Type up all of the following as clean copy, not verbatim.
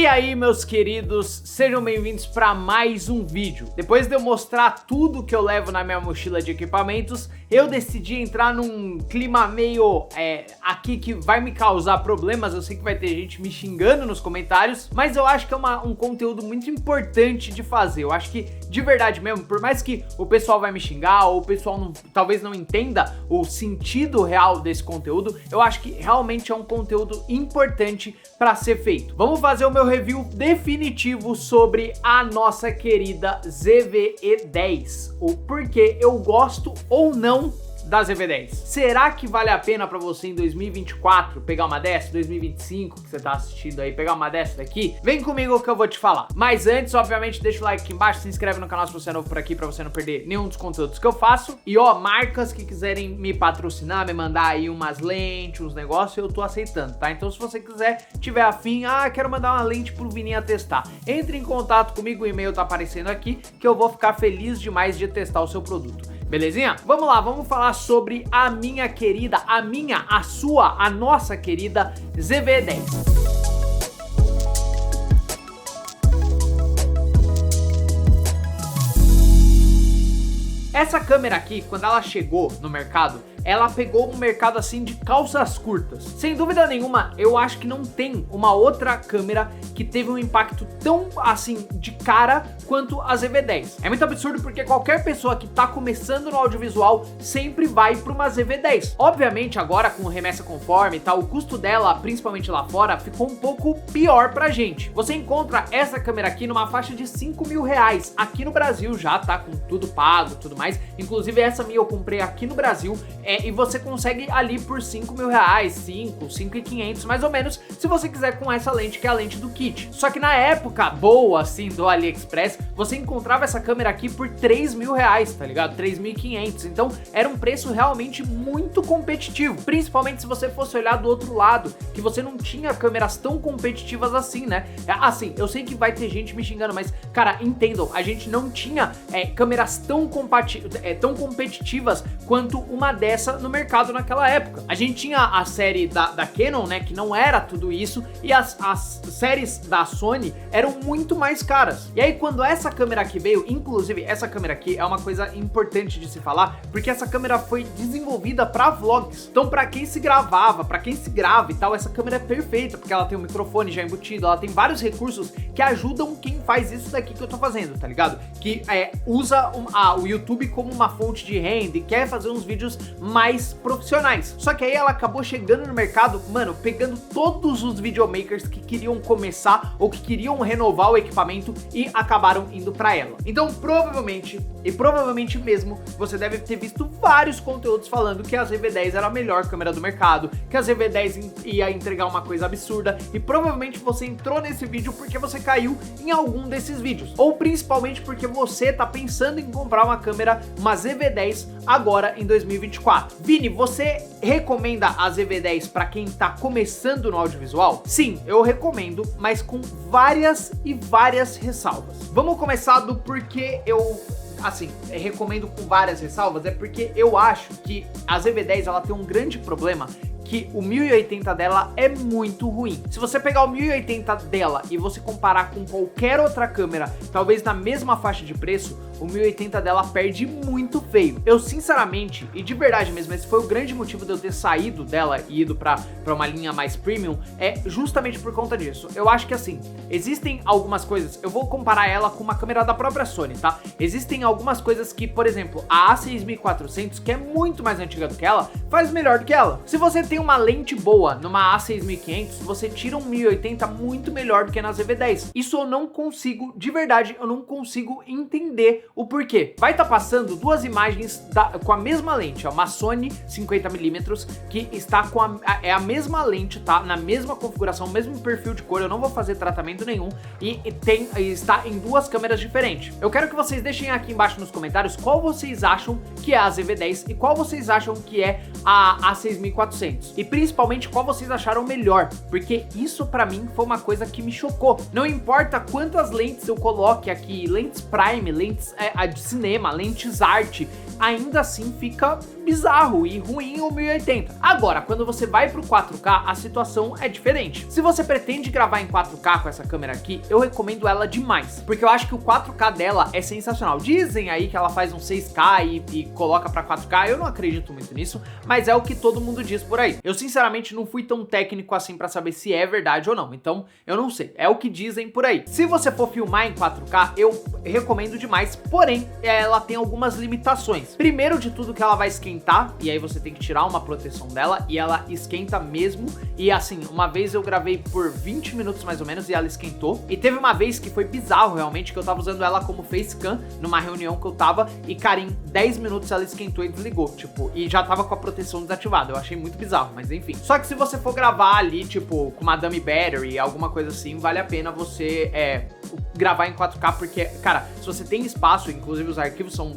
aí, meus queridos, sejam bem-vindos para mais um vídeo. Depois de eu mostrar tudo que eu levo na minha mochila de equipamentos, eu decidi entrar num clima meio aqui que vai me causar problemas. Eu sei que vai ter gente me xingando nos comentários, mas eu acho que é um conteúdo muito importante de fazer. Eu acho que, de verdade mesmo, por mais que o pessoal vai me xingar ou o pessoal talvez não entenda o sentido real desse conteúdo, eu acho que realmente é um conteúdo importante para ser feito. Vamos fazer o meu review definitivo sobre a nossa querida ZV-E10, o porquê eu gosto ou não da ZV-10. Será que vale a pena pra você em 2024 pegar uma dessa? 2025 que você tá assistindo aí, pegar uma dessa daqui? Vem comigo que eu vou te falar. Mas antes, obviamente, deixa o like aqui embaixo, se inscreve no canal se você é novo por aqui pra você não perder nenhum dos conteúdos que eu faço. E ó, marcas que quiserem me patrocinar, me mandar aí umas lentes, uns negócios, eu tô aceitando, tá? Então se você quiser, tiver afim, quero mandar uma lente pro Vininha testar, entre em contato comigo, o e-mail tá aparecendo aqui, que eu vou ficar feliz demais de testar o seu produto. Belezinha? Vamos lá, vamos falar sobre a minha querida, a sua, a nossa querida ZV-10. Essa câmera aqui, quando ela chegou no mercado, ela pegou um mercado assim de calças curtas. Sem dúvida nenhuma, eu acho que não tem uma outra câmera que teve um impacto tão assim de cara quanto a ZV-10. É muito absurdo porque qualquer pessoa que tá começando no audiovisual sempre vai para uma ZV-10. Obviamente agora com remessa conforme e tal, o custo dela, principalmente lá fora, ficou um pouco pior pra gente. Você encontra essa câmera aqui numa faixa de R$5.000. Aqui no Brasil já tá com tudo pago, tudo mais. Inclusive essa minha eu comprei aqui no Brasil. E você consegue ali por R$5.000, 5.500 mais ou menos, se você quiser com essa lente, que é a lente do kit. Só que na época boa, assim, do AliExpress, você encontrava essa câmera aqui por R$3.000, tá ligado? 3.500. Então era um preço realmente muito competitivo, principalmente se você fosse olhar do outro lado, que você não tinha câmeras tão competitivas assim, né? Assim, eu sei que vai ter gente me xingando, mas, cara, entendam, a gente não tinha câmeras tão competitivas quanto uma dessa no mercado naquela época. A gente tinha a série da Canon, né, que não era tudo isso, e as séries da Sony eram muito mais caras. E aí quando essa câmera aqui veio, inclusive essa câmera aqui é uma coisa importante de se falar, porque essa câmera foi desenvolvida para vlogs. Então para quem se gravava, para quem se grava e tal, essa câmera é perfeita, porque ela tem um microfone já embutido, ela tem vários recursos que ajudam quem faz isso daqui que eu tô fazendo, tá ligado? Que usa o YouTube como uma fonte de renda e quer fazer uns vídeos mais profissionais. Só que aí ela acabou chegando no mercado, mano, pegando todos os videomakers que queriam começar ou que queriam renovar o equipamento e acabaram indo pra ela. Então provavelmente mesmo, você deve ter visto vários conteúdos falando que a ZV-10 era a melhor câmera do mercado, que a ZV-10 ia entregar uma coisa absurda, e provavelmente você entrou nesse vídeo porque você caiu em algum desses vídeos, ou principalmente porque você tá pensando em comprar uma câmera, uma ZV-10 agora em 2024. Vini, você recomenda a ZV-10 para quem tá começando no audiovisual? Sim, eu recomendo, mas com várias ressalvas. Vamos começar do porquê eu recomendo com várias ressalvas, é porque eu acho que a ZV-10 ela tem um grande problema, que o 1080 dela é muito ruim. Se você pegar o 1080 dela e você comparar com qualquer outra câmera, talvez na mesma faixa de preço, o 1080 dela perde muito feio. Eu sinceramente, e de verdade mesmo, esse foi o grande motivo de eu ter saído dela e ido pra uma linha mais premium, justamente por conta disso. Eu acho que assim, existem algumas coisas, eu vou comparar ela com uma câmera da própria Sony, tá? Existem algumas coisas que, por exemplo, a A6400, que é muito mais antiga do que ela, faz melhor do que ela. Se você tem uma lente boa numa A6500, você tira um 1080 muito melhor do que na ZV-10. Isso eu não consigo, de verdade, eu não consigo entender o porquê. Vai estar passando duas imagens com a mesma lente, uma Sony 50mm, que está com a mesma lente, tá? Na mesma configuração, mesmo perfil de cor, eu não vou fazer tratamento nenhum, e está em duas câmeras diferentes. Eu quero que vocês deixem aqui embaixo nos comentários qual vocês acham que é a ZV-10 e qual vocês acham que é a A6400. E principalmente qual vocês acharam melhor, porque isso pra mim foi uma coisa que me chocou. Não importa quantas lentes eu coloque aqui, lentes prime, lentes de cinema, lentes arte, ainda assim fica bizarro e ruim o 1080. Agora, quando você vai pro 4K, a situação é diferente. Se você pretende gravar em 4K com essa câmera aqui, eu recomendo ela demais, porque eu acho que o 4K dela é sensacional. Dizem aí que ela faz um 6K e coloca pra 4K, eu não acredito muito nisso, mas é o que todo mundo diz por aí. Eu sinceramente não fui tão técnico assim pra saber se é verdade ou não, então eu não sei, é o que dizem por aí. Se você for filmar em 4K, eu recomendo demais, porém, ela tem algumas limitações. Primeiro de tudo que ela vai esquentar, e aí você tem que tirar uma proteção dela, e ela esquenta mesmo, e assim, uma vez eu gravei por 20 minutos mais ou menos, e ela esquentou, e teve uma vez que foi bizarro realmente, que eu tava usando ela como facecam, numa reunião que eu tava, e cara, em 10 minutos ela esquentou e desligou, tipo, e já tava com a proteção desativada, eu achei muito bizarro, mas enfim. Só que se você for gravar ali, tipo, com uma dummy battery, alguma coisa assim, vale a pena você, gravar em 4K, porque, cara, se você tem espaço, inclusive os arquivos são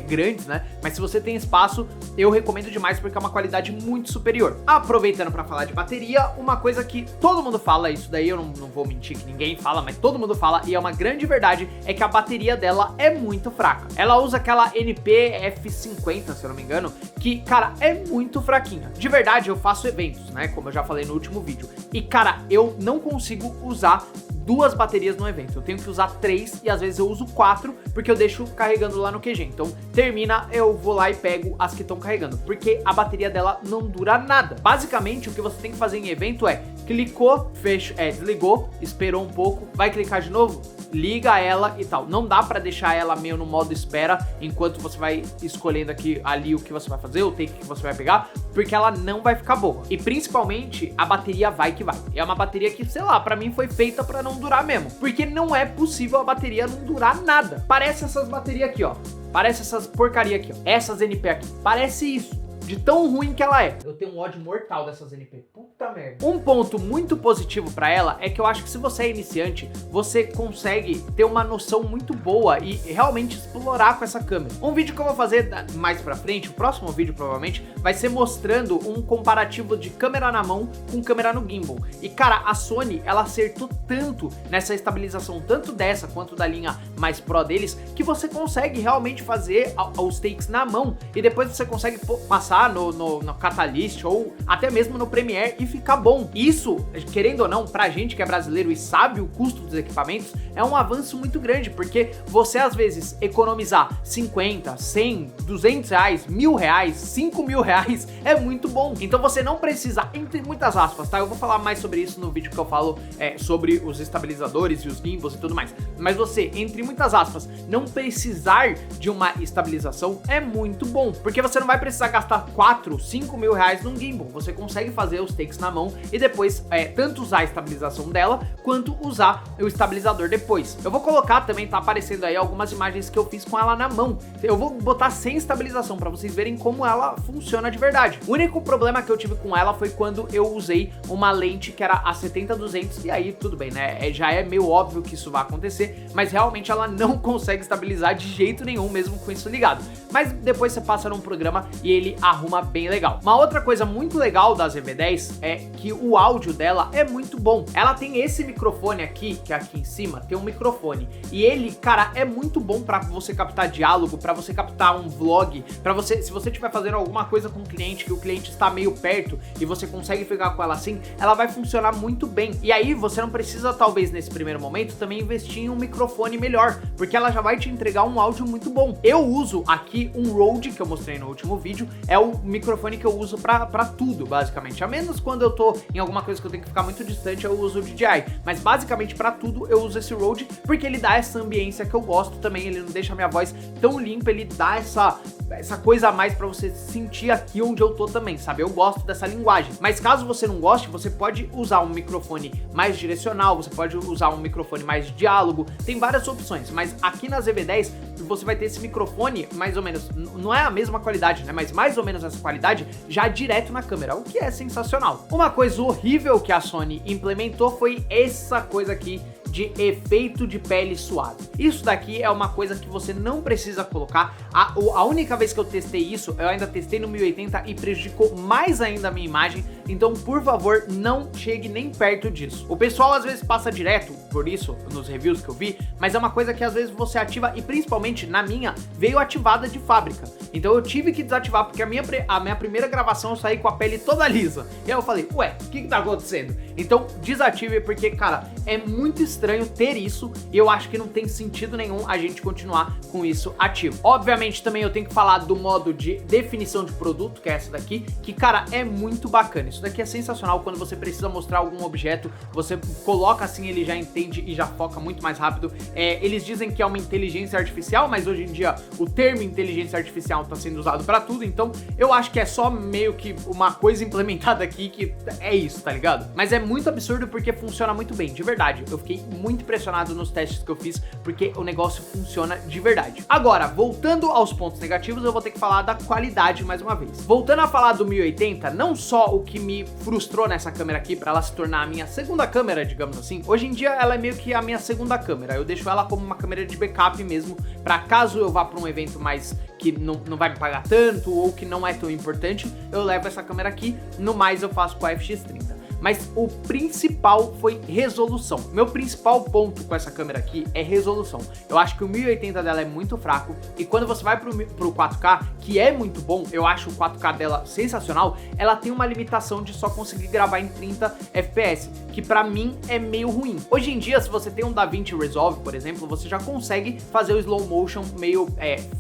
grandes, né, mas se você tem espaço, eu recomendo demais, porque é uma qualidade muito superior. Aproveitando pra falar de bateria, uma coisa que todo mundo fala, isso daí eu não vou mentir que ninguém fala, mas todo mundo fala, e é uma grande verdade, é que a bateria dela é muito fraca. Ela usa aquela NP-F50, se eu não me engano, que, cara, é muito fraquinha. De verdade, eu faço eventos, né, como eu já falei no último vídeo, e, cara, eu não consigo usar 2 baterias no evento, eu tenho que usar 3 e às vezes eu uso 4 porque eu deixo carregando lá no QG, então termina, eu vou lá e pego as que estão carregando, porque a bateria dela não dura nada. Basicamente o que você tem que fazer em evento é, clicou, desligou, esperou um pouco, vai clicar de novo, liga ela e tal. Não dá pra deixar ela meio no modo espera enquanto você vai escolhendo aqui ali o que você vai fazer, o take que você vai pegar, porque ela não vai ficar boa. E principalmente a bateria vai que vai. É uma bateria que, sei lá, pra mim foi feita pra não durar mesmo, porque não é possível a bateria não durar nada. Parece essas baterias aqui, ó. Parece essas porcaria aqui, ó. Essas NP aqui. Parece isso. De tão ruim que ela é. Eu tenho um ódio mortal dessas NP. Puta merda. Um ponto muito positivo pra ela é que eu acho que se você é iniciante, você consegue ter uma noção muito boa e realmente explorar com essa câmera. Um vídeo que eu vou fazer mais pra frente, o próximo vídeo provavelmente, vai ser mostrando um comparativo de câmera na mão com câmera no gimbal. E cara, a Sony, ela acertou tanto nessa estabilização, tanto dessa quanto da linha mais pro deles, que você consegue realmente fazer os takes na mão e depois você consegue passar no Catalyst ou até mesmo no Premiere e ficar bom. Isso, querendo ou não, pra gente que é brasileiro e sabe o custo dos equipamentos, é um avanço muito grande, porque você às vezes economizar 50, 100, 200 reais, 1000 reais, 5 mil reais é muito bom. Então você não precisa, entre muitas aspas, tá? Eu vou falar mais sobre isso no vídeo que eu falo sobre os estabilizadores e os gimbals e tudo mais. Mas você, entre muitas aspas, não precisar de uma estabilização é muito bom, porque você não vai precisar gastar 4, 5 mil reais num gimbal. Você consegue fazer os takes na mão e depois tanto usar a estabilização dela quanto usar o estabilizador depois. Eu vou colocar também, tá aparecendo aí algumas imagens que eu fiz com ela na mão. Eu vou botar sem estabilização pra vocês verem como ela funciona de verdade. O único problema que eu tive com ela foi quando eu usei uma lente que era a 70-200 e aí tudo bem, né? Já é meio óbvio que isso vai acontecer, mas realmente ela não consegue estabilizar de jeito nenhum mesmo com isso ligado. Mas depois você passa num programa e ele arruma bem legal. Uma outra coisa muito legal da ZV-10 é que o áudio dela é muito bom. Ela tem esse microfone aqui, que é aqui em cima, tem um microfone. E ele, cara, é muito bom pra você captar diálogo, pra você captar um vlog, pra você, se você estiver fazendo alguma coisa com o cliente, que o cliente está meio perto e você consegue ficar com ela assim, ela vai funcionar muito bem. E aí você não precisa, talvez, nesse primeiro momento, também investir em um microfone melhor, porque ela já vai te entregar um áudio muito bom. Eu uso aqui um Rode, que eu mostrei no último vídeo, é o microfone que eu uso pra tudo, basicamente. A menos quando eu tô em alguma coisa que eu tenho que ficar muito distante, eu uso o DJI. Mas basicamente pra tudo eu uso esse Rode, porque ele dá essa ambiência que eu gosto também, ele não deixa a minha voz tão limpa, ele dá essa coisa a mais pra você sentir aqui onde eu tô também, sabe? Eu gosto dessa linguagem. Mas caso você não goste, você pode usar um microfone mais direcional, você pode usar um microfone mais de diálogo, tem várias opções, mas aqui na ZV-10 você vai ter esse microfone mais ou menos, não é a mesma qualidade, né? Mas mais ou menos essa qualidade já direto na câmera, o que é sensacional. Uma coisa horrível que a Sony implementou foi essa coisa aqui de efeito de pele suave. Isso daqui é uma coisa que você não precisa colocar. A única vez que eu testei isso, eu ainda testei no 1080 e prejudicou mais ainda a minha imagem. então por favor não chegue nem perto disso. O pessoal às vezes passa direto por isso nos reviews que eu vi, mas é uma coisa que às vezes você ativa e principalmente na minha veio ativada de fábrica, então eu tive que desativar porque a minha primeira gravação eu saí com a pele toda lisa, e aí eu falei, ué, o que tá acontecendo? Então desative porque, cara, é muito estranho ter isso e eu acho que não tem sentido nenhum a gente continuar com isso ativo. Obviamente também eu tenho que falar do modo de definição de produto, que é essa daqui, que, cara, é muito bacana. Isso daqui é sensacional quando você precisa mostrar algum objeto, você coloca assim, ele já entende e já foca muito mais rápido. Eles dizem que é uma inteligência artificial, mas hoje em dia o termo inteligência artificial tá sendo usado pra tudo, então eu acho que é só meio que uma coisa implementada aqui que é isso, tá ligado? Mas é muito absurdo porque funciona muito bem, de verdade. Eu fiquei muito impressionado nos testes que eu fiz, porque o negócio funciona de verdade. Agora, voltando aos pontos negativos, eu vou ter que falar da qualidade mais uma vez. Voltando a falar do 1080, não só o que me frustrou nessa câmera aqui, pra ela se tornar a minha segunda câmera, digamos assim, hoje em dia ela é meio que a minha segunda câmera, eu deixo ela como uma câmera de backup mesmo, pra caso eu vá pra um evento mais que não vai me pagar tanto, ou que não é tão importante, eu levo essa câmera aqui, no mais eu faço com a FX30. Mas o principal foi resolução. Meu principal ponto com essa câmera aqui é resolução. Eu acho que o 1080 dela é muito fraco e quando você vai pro 4K, que é muito bom, eu acho o 4K dela sensacional, ela tem uma limitação de só conseguir gravar em 30 FPS, que pra mim é meio ruim. Hoje em dia, se você tem um DaVinci Resolve, por exemplo, você já consegue fazer o slow motion meio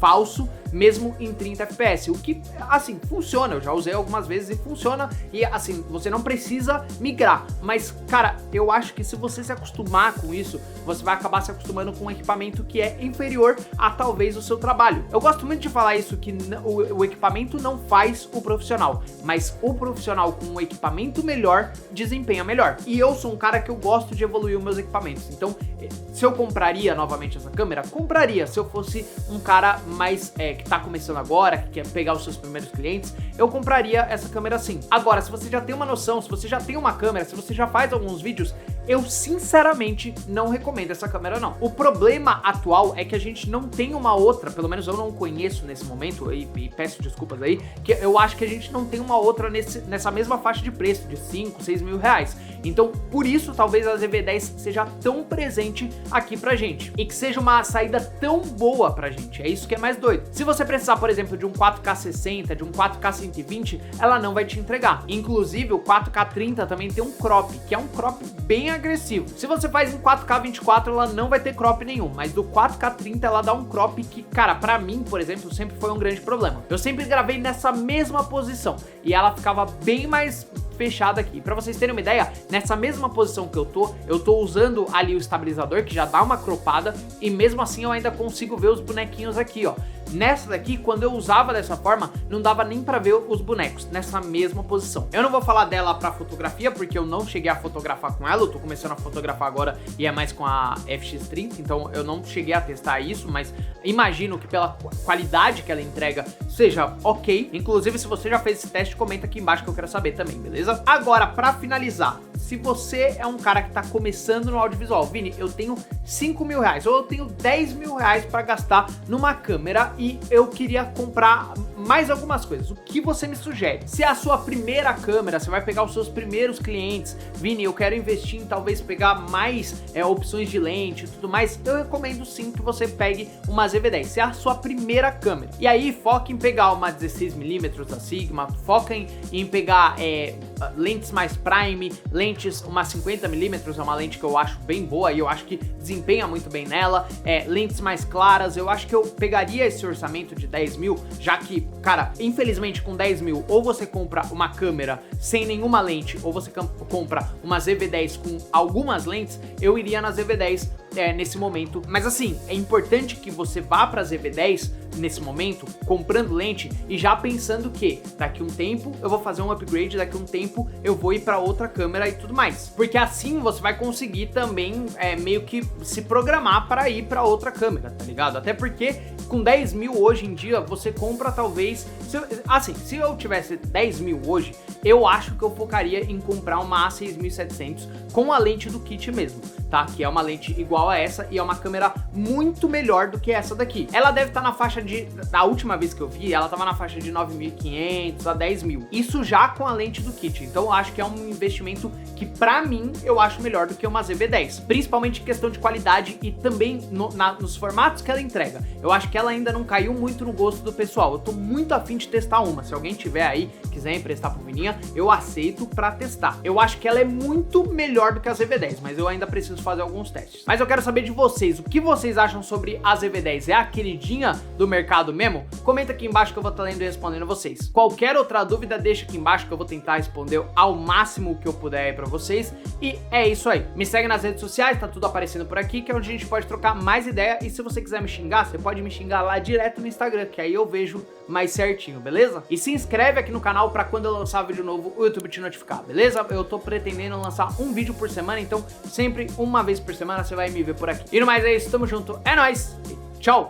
falso, mesmo em 30 FPS, o que, assim, funciona, eu já usei algumas vezes e funciona, e assim, você não precisa migrar, mas, cara, eu acho que se você se acostumar com isso, você vai acabar se acostumando com um equipamento que é inferior a talvez o seu trabalho. Eu gosto muito de falar isso, que o equipamento não faz o profissional, mas o profissional com um equipamento melhor, desempenha melhor, e eu sou um cara que eu gosto de evoluir os meus equipamentos, então, se eu compraria novamente essa câmera, compraria, se eu fosse um cara mais, que tá começando agora, que quer pegar os seus primeiros clientes, eu compraria essa câmera sim. Agora, se você já tem uma noção, se você já tem uma câmera, se você já faz alguns vídeos, eu sinceramente não recomendo essa câmera não. O problema atual é que a gente não tem uma outra, pelo menos eu não conheço nesse momento, e peço desculpas aí, que eu acho que a gente não tem uma outra nessa mesma faixa de preço, de 5, 6 mil reais. Então, por isso, talvez a ZV-10 seja tão presente aqui pra gente, e que seja uma saída tão boa pra gente, é isso que é mais doido. Se você precisar, por exemplo, de um 4K 60, de um 4K 120, ela não vai te entregar. Inclusive, o 4K 30 também tem um crop, que é um crop bem agressivo. Se você faz em 4K 24, ela não vai ter crop nenhum, mas do 4K 30 ela dá um crop que, cara, pra mim, por exemplo, sempre foi um grande problema. Eu sempre gravei nessa mesma posição e ela ficava bem mais fechada aqui. Pra vocês terem uma ideia, nessa mesma posição que eu tô usando ali o estabilizador, que já dá uma cropada, e mesmo assim eu ainda consigo ver os bonequinhos aqui, ó. Nessa daqui, quando eu usava dessa forma, não dava nem pra ver os bonecos, nessa mesma posição. Eu não vou falar dela pra fotografia, porque eu não cheguei a fotografar com ela, eu tô começando a fotografar agora e é mais com a FX30, então eu não cheguei a testar isso, mas imagino que pela qualidade que ela entrega, seja ok. Inclusive, se você já fez esse teste, comenta aqui embaixo que eu quero saber também, beleza? Agora, pra finalizar, se você é um cara que tá começando no audiovisual, Vini, eu tenho 5 mil reais ou eu tenho 10 mil reais pra gastar numa câmera e eu queria comprar mais algumas coisas, o que você me sugere? Se é a sua primeira câmera, você vai pegar os seus primeiros clientes, Vini, eu quero investir em talvez pegar mais opções de lente e tudo mais, eu recomendo sim que você pegue uma ZV-10, se é a sua primeira câmera. E aí foca em pegar uma 16mm da Sigma, foca em pegar lentes mais prime, lentes uma 50mm, é uma lente que eu acho bem boa e eu acho que desempenha muito bem nela, lentes mais claras, eu acho que eu pegaria esse orçamento de 10 mil, já que, cara, infelizmente com 10 mil, ou você compra uma câmera sem nenhuma lente, ou você compra uma ZV-10 com algumas lentes, eu iria na ZV-10 nesse momento. Mas assim, é importante que você vá pra ZV-10 nesse momento, comprando lente e já pensando que daqui um tempo eu vou fazer um upgrade, daqui um tempo eu vou ir pra outra câmera e tudo mais. Porque assim você vai conseguir também meio que se programar para ir pra outra câmera, tá ligado? Até porque com 10 mil hoje em dia você compra talvez... se eu tivesse 10 mil hoje, eu acho que eu focaria em comprar uma A6700 com a lente do kit mesmo, tá? Que é uma lente igual igual a essa e é uma câmera muito melhor do que essa daqui. Ela deve estar na faixa de, da última vez que eu vi, ela tava na faixa de 9.500 a 10.000. Isso já com a lente do kit. Então eu acho que é um investimento que pra mim eu acho melhor do que uma ZV-10, principalmente em questão de qualidade e também nos formatos que ela entrega. Eu acho que ela ainda não caiu muito no gosto do pessoal. Eu tô muito afim de testar uma. Se alguém tiver aí, quiser emprestar pro Vininha, eu aceito pra testar. Eu acho que ela é muito melhor do que a ZV-10, mas eu ainda preciso fazer alguns testes. Mas eu quero saber de vocês, o que vocês acham sobre a ZV-10? É a queridinha do mercado mesmo? Comenta aqui embaixo que eu vou estar lendo e respondendo vocês. Qualquer outra dúvida, deixa aqui embaixo que eu vou tentar responder ao máximo que eu puder aí pra vocês. E é isso aí. Me segue nas redes sociais, tá tudo aparecendo por aqui, que é onde a gente pode trocar mais ideia. E se você quiser me xingar, você pode me xingar lá direto no Instagram, que aí eu vejo mais certinho, beleza? E se inscreve aqui no canal pra quando eu lançar vídeo novo, o YouTube te notificar, beleza? Eu tô pretendendo lançar um vídeo por semana, então sempre uma vez por semana você vai me ver por aqui. E no mais é isso, tamo junto, é nóis e tchau!